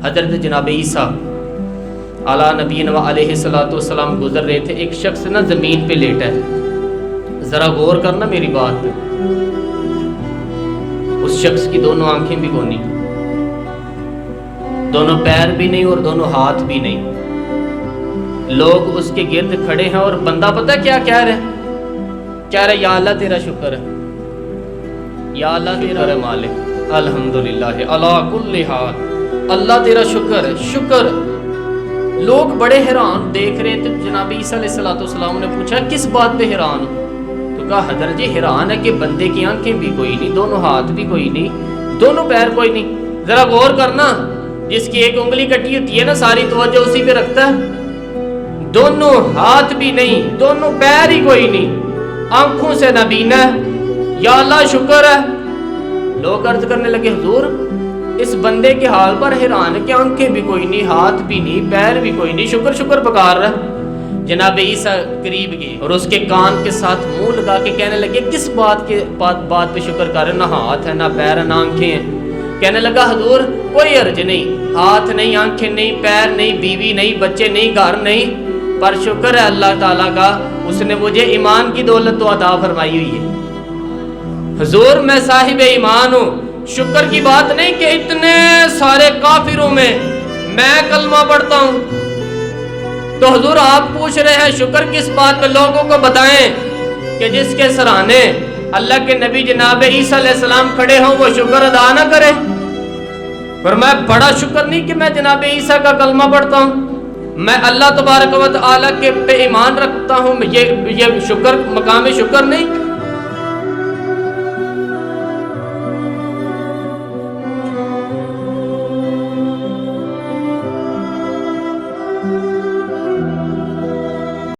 حضرت جناب عیسیٰ اعلیٰ نبی و علیہ الصلوۃ والسلام گزر رہے تھے، ایک شخص نا زمین پہ لیٹا ہے، ذرا غور کرنا میری بات پہ، اس شخص کی دونوں آنکھیں بھی کونی، دونوں پیر بھی نہیں اور دونوں ہاتھ بھی نہیں، لوگ اس کے گرد کھڑے ہیں اور بندہ پتہ کیا کہہ رہے یا اللہ تیرا شکر ہے، یا اللہ تیرا ہے مالک، الحمدللہ علی کل حال، اللہ تیرا شکر ہے، شکر۔ لوگ بڑے حیران دیکھ رہے تھے۔ جناب عیسیٰ علیہ الصلوۃ والسلام نے پوچھا کس بات پہ حیران ہو؟ تو کہا حضرت جی حیران ہے کہ بندے کی آنکھیں بھی کوئی نہیں، دونوں ہاتھ بھی کوئی نہیں، دونوں پیر کوئی نہیں، ذرا غور کرنا، جس کی ایک انگلی کٹی ہوتی ہے نا ساری توجہ اسی پہ رکھتا ہے، دونوں ہاتھ بھی نہیں، دونوں پیر ہی کوئی نہیں، آنکھوں سے نابینا ہے، یا اللہ شکر ہے۔ لوگ عرض کرنے لگے حضور اس بندے کے حال پر حیران ہے کہ آنکھیں بھی کوئی نہیں، ہاتھ بھی نہیں، پیر بھی کوئی نہیں، شکر شکر پکار رہا۔ جناب عیسیٰ قریب گئے اور اس کے کان کے ساتھ منہ لگا کے کہنے لگے کس بات پہ شکر کر رہے، نہ ہاتھ ہے، نہ پیر ہے، نہ آنکھیں ہیں۔ کہنے لگا حضور کوئی عرض نہیں، ہاتھ نہیں، آنکھیں نہیں، پیر نہیں، بیوی نہیں، بچے نہیں، گھر نہیں، پر شکر ہے اللہ تعالیٰ کا، اس نے مجھے ایمان کی دولت تو عطا فرمائی ہوئی ہے۔ حضور میں صاحب ایمان ہوں، شکر کی بات نہیں کہ اتنے سارے کافروں میں کلمہ پڑھتا ہوں۔ تو حضور آپ پوچھ رہے ہیں شکر کس بات پہ، لوگوں کو بتائیں کہ جس کے سرانے اللہ کے نبی جناب عیسیٰ علیہ السلام کھڑے ہوں وہ شکر ادا نہ کرے۔ فرمایا بڑا شکر نہیں کہ میں جناب عیسیٰ کا کلمہ پڑھتا ہوں، میں اللہ تبارک و تعالیٰ کے پہ ایمان رکھتا ہوں، یہ شکر مقام شکر نہیں۔